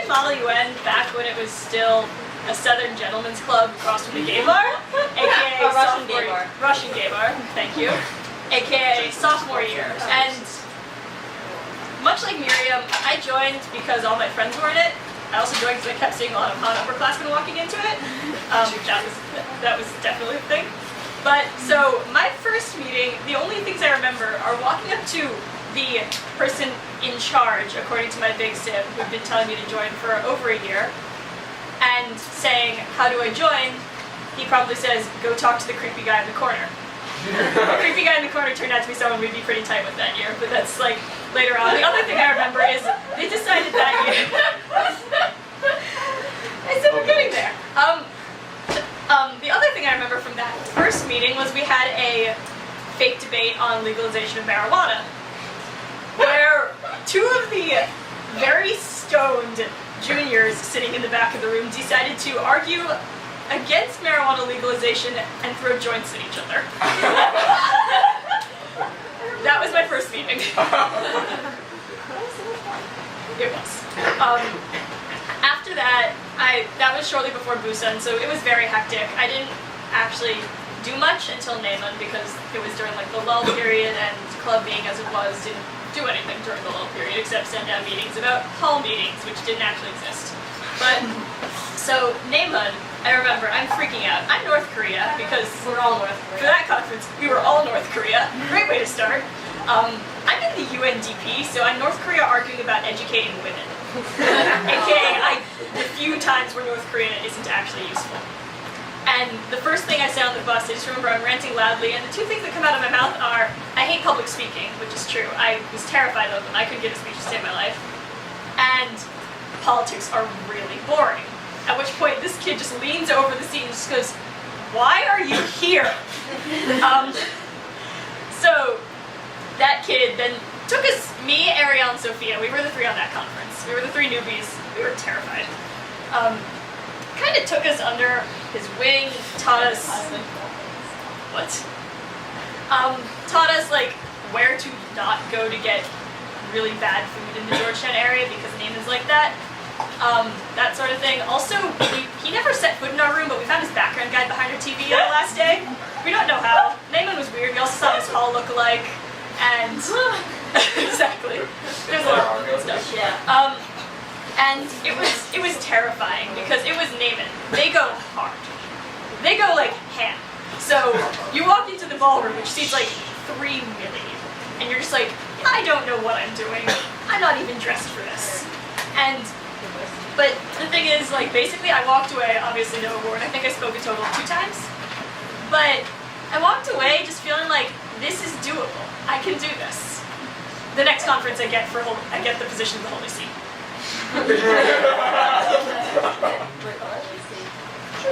joined Model UN back when it was still a Southern Gentlemen's Club across from the gay bar, aka A Russian gay bar. Russian gay bar, thank you, aka sophomore year. And much like Miriam, I joined because all my friends were in it. I also joined because I kept seeing a lot of hot upperclassmen walking into it. That was definitely a thing. But, so, my first meeting, the only things I remember are walking up to the person in charge, according to my big sim, who'd been telling me to join for over a year, and saying, how do I join? He probably says, go talk to the creepy guy in the corner. The creepy guy in the corner turned out to be someone we'd be pretty tight with that year, but that's like later on. The other thing I remember is they decided that year. I said we're getting there. The other thing I remember from that first meeting was we had a fake debate on legalization of marijuana, where two of the very stoned juniors sitting in the back of the room decided to argue against marijuana legalization and throw joints at each other. That was my first meeting. It was. After that, that was shortly before Busan, so it was very hectic. I didn't actually do much until Neiman because it was during like the lull period, and club being as it was didn't do anything during the lull period except send out meetings about hall meetings, which didn't actually exist. But so Neiman, I remember, I'm freaking out. I'm North Korea because We're all North for Korea. that conference we were all North Korea. Great way to start. I'm in the UNDP, so I'm North Korea arguing about educating women. AKA, the few times where North Korea isn't actually useful. And the first thing I say on the bus, I just remember I'm ranting loudly, and the two things that come out of my mouth are, I hate public speaking, which is true. I was terrified of them. I couldn't give a speech to save my life. And politics are really boring. At which point, this kid just leans over the seat and just goes, why are you here? So, that kid then took us, me, Ariel, and Sophia. We were the three on that conference. We were the three newbies. We were terrified. Kind of took us under his wing, taught us what? Taught us like where to not go to get really bad food in the Georgetown area because Neiman's like that. That sort of thing. Also, he never set foot in our room, but we found his background guide behind our TV on the last day. We don't know how. Neiman was weird. We also saw his hall look alike, and exactly. There's a lot of good stuff. Yeah. And it was terrifying because it was Neiman. They go hard. They go like ham. So you walk into the ballroom, which seats like 3 million, and you're just like, I don't know what I'm doing. I'm not even dressed for this. But the thing is, like, basically I walked away, obviously no award. I think I spoke a total of 2 times. But I walked away just feeling like, this is doable. I can do this. The next conference I get the position of the Holy See.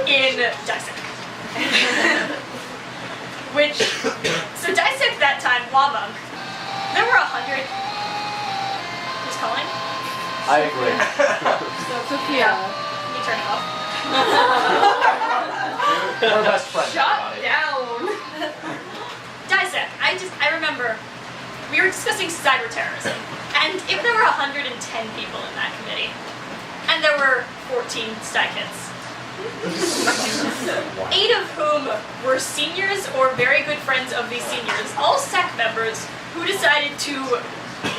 In DISEC. So DISEC that time, Wamunk, there were 100. Who's calling? I agree. Sophia. Can you turn it off? We're best friends. Shut down. DISEC, I remember we were discussing cyber terrorism, and if there were 110 people in that committee, and there were 14 STI-kids, 8 of whom were seniors or very good friends of these seniors, all SEC members who decided to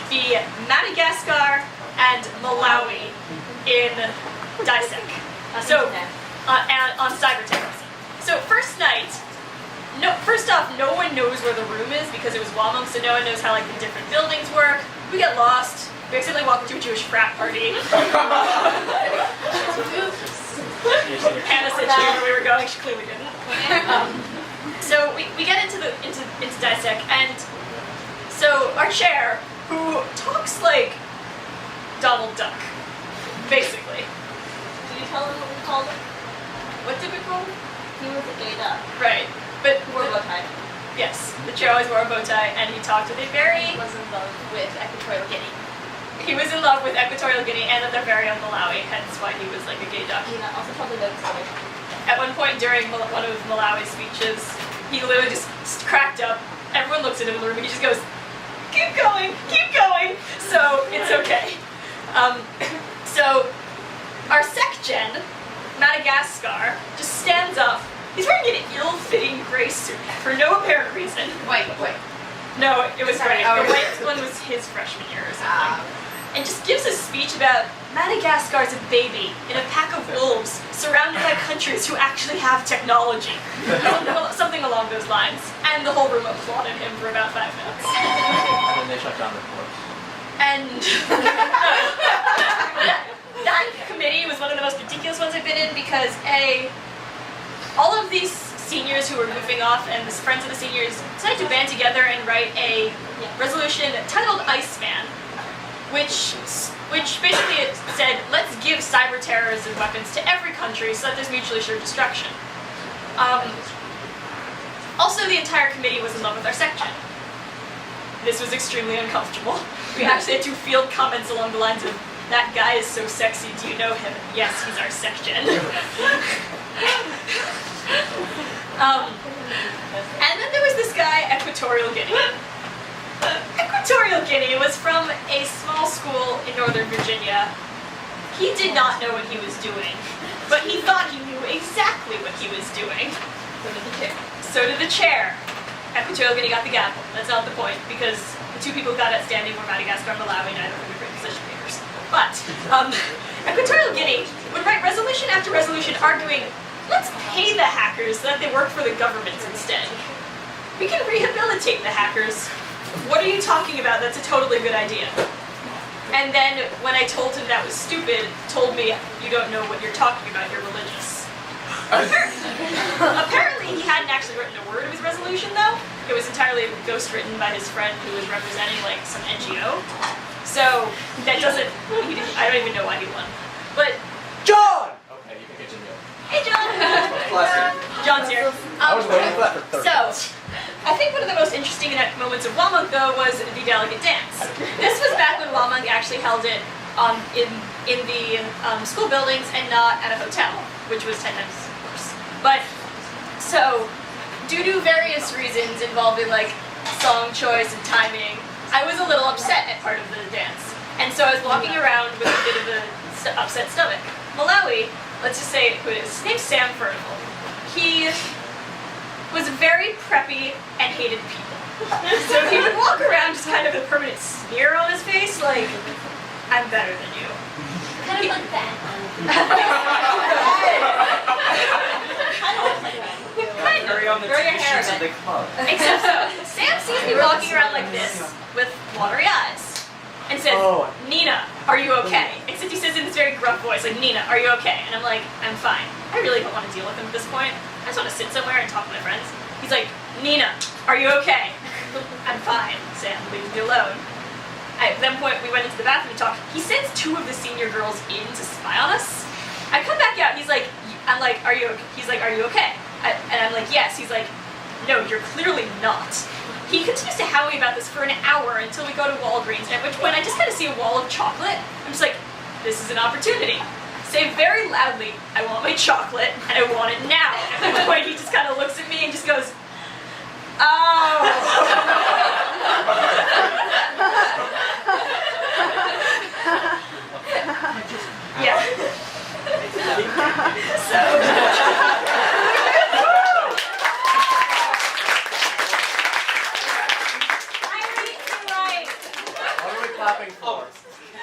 be Madagascar and Malawi in DISEC. So, on cyber terrorism. So, first night, first off, no one knows where the room is because it was Wamunk, so no one knows how like the different buildings work. We get lost. We accidentally walk into a Jewish frat party. Hannah said she knew where we were going. She clearly didn't. So we get into DISEC, and so our chair, who talks like Donald Duck, basically. Did you tell him what we called him? What did we call him? He was a gay duck. Right, but Wore a bow tie. yes, the chair always wore a bow tie, and he talked with a very. He was in love with Equatorial Guinea. He was in love with Equatorial Guinea and that they're very on Malawi, hence why he was like a gay duck. He also told the jokes story. At one point during one of Malawi's speeches, he literally just cracked up. Everyone looks at him in the room and he just goes, keep going, keep going. So it's okay. So our SecGen, Madagascar, just stands up. He's wearing an ill-fitting gray suit for no apparent reason. Wait. No, it was gray. Oh, The white one was his freshman year or something. And just gives a speech about Madagascar's a baby in a pack of wolves surrounded by countries who actually have technology. Something along those lines. And the whole room applauded him for about 5 minutes. And then they shut down the course. And that committee was one of the most ridiculous ones I've been in because all of these seniors who were goofing off and the friends of the seniors decided to band together and write a resolution titled Iceman, which basically it said, let's give cyber terrorism weapons to every country so that there's mutually assured destruction. Also, the entire committee was in love with our SecGen. This was extremely uncomfortable. We actually had to field comments along the lines of, that guy is so sexy, do you know him? Yes, he's our SecGen. And then there was this guy, Equatorial Guinea. Equatorial Guinea was from a small school in Northern Virginia. He did not know what he was doing, but he thought he knew exactly what he was doing. So did the chair. Equatorial Guinea got the gavel. That's not the point, because the two people who got outstanding were Madagascar and Malawi, neither of them were great position papers. But Equatorial Guinea would write resolution after resolution arguing, let's pay the hackers so that they work for the government instead. We can rehabilitate the hackers. What are you talking about? That's a totally good idea. And then when I told him that was stupid, told me, you don't know what you're talking about, you're religious. Apparently he hadn't actually written a word of his resolution though. It was entirely ghostwritten by his friend who was representing like some NGO. So that doesn't, I don't even know why he won. But, John! Okay, you can continue. hey John! Bless you. John's here. I was waiting for that for 30 So, minutes. I think one of the most interesting moments of Wamunk though was the delegate dance. This was back when Wamunk actually held it in the school buildings and not at a hotel, which was 10 times worse. But, so, due to various reasons involving like song choice and timing, I was a little upset at part of the dance. And so I was walking around with a bit of an upset stomach. Malawi, let's just say who it is, his name's Sam Furnival. He was very preppy and hated people. So he would walk around just kind of with a permanent sneer on his face, like, I'm better than you. Kind of like that. Hurry on the Grow your TV hair a shoots at bit. the club. Except so, Sam sees me walking around like this with watery eyes and says, Oh. Nina, are you okay? Except he says in this very gruff voice, like, Nina, are you okay? And I'm like, I'm fine. I really don't want to deal with him at this point. I just want to sit somewhere and talk to my friends. He's like, Nina, are you okay? I'm fine, Sam, leave me alone. At that point, we went into the bathroom and talked. He sends two of the senior girls in to spy on us. I come back out, he's like, I'm like, are you okay? He's like, are you okay? And I'm like, yes. He's like, no, you're clearly not. He continues to hound me about this for an hour until we go to Walgreens, at which point I just kind of see a wall of chocolate. I'm just like, this is an opportunity. Say very loudly, I want my chocolate, and I want it now. At that point, he just kind of looks at me and just goes, oh. Yeah. What are we clapping for?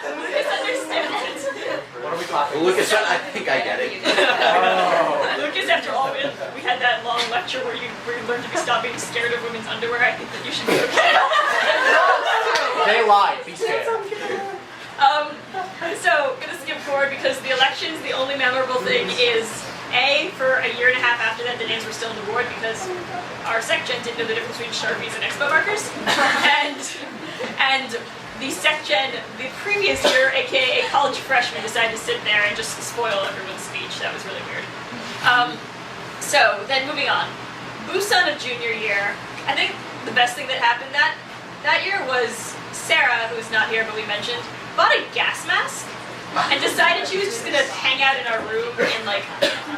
Lucas understands it. What are we clapping Well, Lucas, I think I get it. Oh. Lucas, after all, we had that long lecture where you learned to stop being scared of women's underwear. I think that you should be okay. They lied. Be scared. So, gonna skip forward because the elections, the only memorable thing is, for a year and a half after that, the names were still in the ward because our SecGen didn't know the difference between Sharpies and Expo markers. and the SecGen, the previous year, aka college freshman, decided to sit there and just spoil everyone's speech. That was really weird. So, then moving on. Busan of junior year, I think the best thing that happened that year was Sarah, who's not here but we mentioned, bought a gas mask and decided she was just gonna hang out in our room in like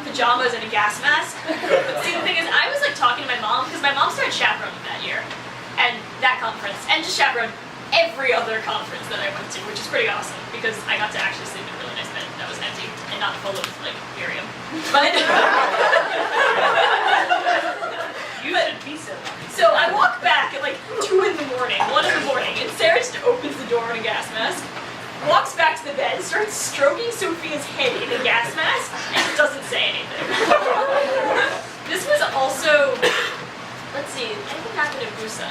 pajamas and a gas mask. But see, the thing is, I was like talking to my mom because my mom started chaperoning that year and that conference and just chaperoned every other conference that I went to, which is pretty awesome because I got to actually sleep in a really nice bed that was empty and and not full of like Miriam. But you should be so I walk back at like 2 in the morning, 1 in the morning, and Sarah just opens the door in a gas mask, walks back to the bed, starts stroking Sophia's head in a gas mask, and doesn't say anything. This was also, let's see, anything happened at Busan?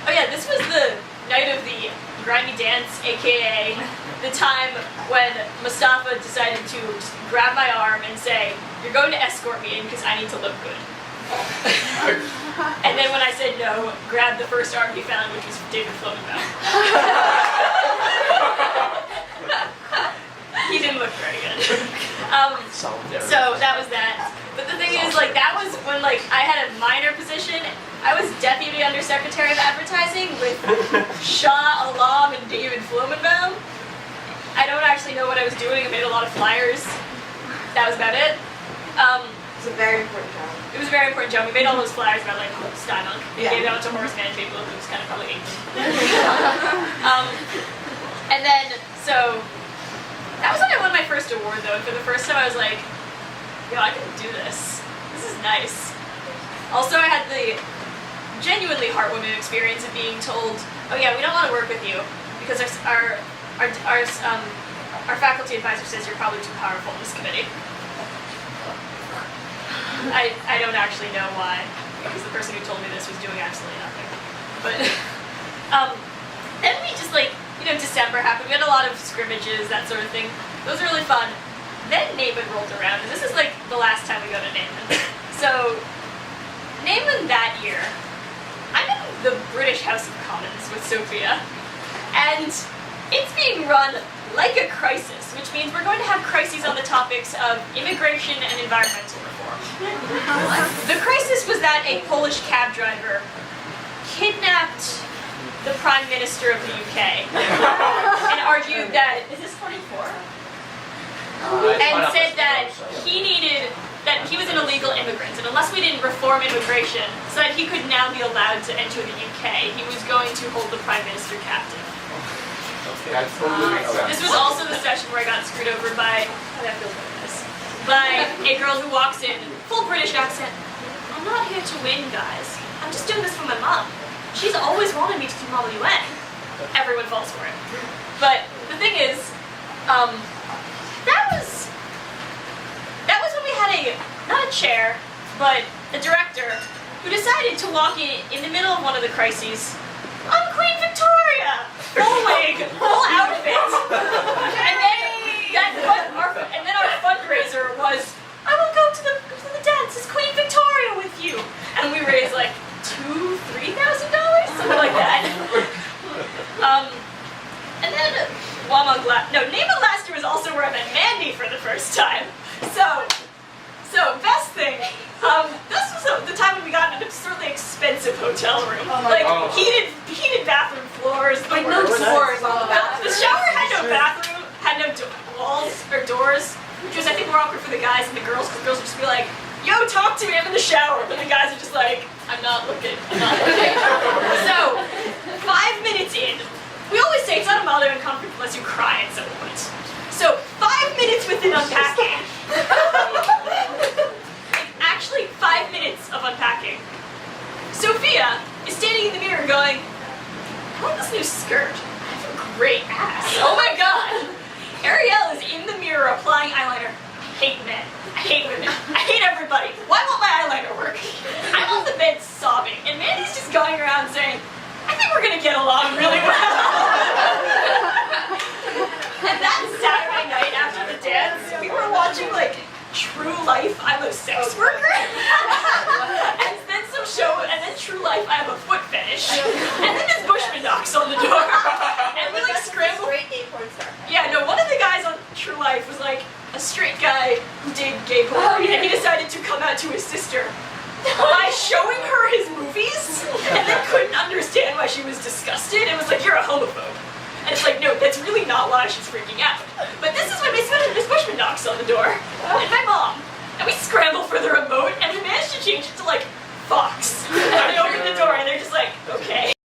Oh yeah, this was the night of the grimy dance, aka the time when Mustafa decided to just grab my arm and say, "You're going to escort me in because I need to look good." And then when I said no, grabbed the first arm he found, which was David Flomenbaum. He didn't look very good. So that was that. But the thing is, like, that was when, like, I had a minor position. I was Deputy Undersecretary of Advertising with Shah Alam and David Flomenbaum. I don't actually know what I was doing. I made a lot of flyers. That was about it. It's a very important job. It was a very important job. We made all those flyers about, like, Steinmunk. We Yeah. gave them out to Horace Mann people who was kind of probably hate them. And then, so, that was when I won my first award, though. And for the first time, I was like, yo, I can do this. This is nice. Also, I had the genuinely heartwarming experience of being told, oh yeah, we don't want to work with you because our faculty advisor says you're probably too powerful in this committee. I don't actually know why, because the person who told me this was doing absolutely nothing. But then we just, like, you know, December happened. We had a lot of scrimmages, that sort of thing. Those were really fun. Then Naaman rolled around, and this is like the last time we go to Naaman. So Naaman that year, I'm in the British House of Commons with Sophia, and it's being run like a crisis, which means we're going to have crises on the topics of immigration and environmental reform. The crisis was that a Polish cab driver kidnapped the Prime Minister of the UK and argued that, is this 24? And said that that he was an illegal immigrant, and unless we didn't reform immigration so that he could now be allowed to enter the UK, he was going to hold the Prime Minister captive. That totally makes sense. This was also the session where I got screwed over by, how that feels like this, by a girl who walks in, full British accent, I'm not here to win, guys. I'm just doing this for my mom. She's always wanted me to do Model UN. Everyone falls for it. But the thing is, that was when we had not a chair, but a director who decided to walk in the middle of one of the crises. I'm Queen Victoria! Full wig, full outfit. And then our fundraiser was, I will go to the dance as Queen Victoria with you. And we raised like $2,000-3,000, something like that. And then Naaman last year was also where I met Mandy for the first time. So best thing, this was the time when we got an absurdly expensive hotel room. Heated bathroom floors. Like no doors on the bathroom. The shower had no bathroom, had no walls or doors, which was I think more awkward for the guys and the girls, because the girls would just be like, yo, talk to me, I'm in the shower. But the guys are just like, I'm not looking. So, 5 minutes in, we always say it's not a mild conflict unless you cry at some point. So, 5 minutes within unpacking, actually 5 minutes of unpacking, Sophia is standing in the mirror going, I like this new skirt. I have a great ass. Oh my god. Ariel is in the mirror applying eyeliner. I hate men. I hate women. I hate everybody. Why won't my eyeliner work? I'm on the bed sobbing, and Mandy's just going around saying, I think we're gonna get along really well. And that Saturday night after the dance, we were watching like True Life, I'm a sex worker. And then some show, and then True Life, I have a foot fetish. And then this Bushman knocks on the door. And we like scramble. Great gay porn star. Yeah, no, one of the guys on True Life was like a straight guy who did gay porn, and he decided to come out to his sister by showing her his movies, and then couldn't understand why she was disgusted, and was like, you're a homophobe. And it's like, no, that's really not why she's freaking out. But this is when Miss Bushman knocks on the door, and my mom, and we scramble for the remote, and we managed to change it to like Fox. And they open the door, and they're just like, okay.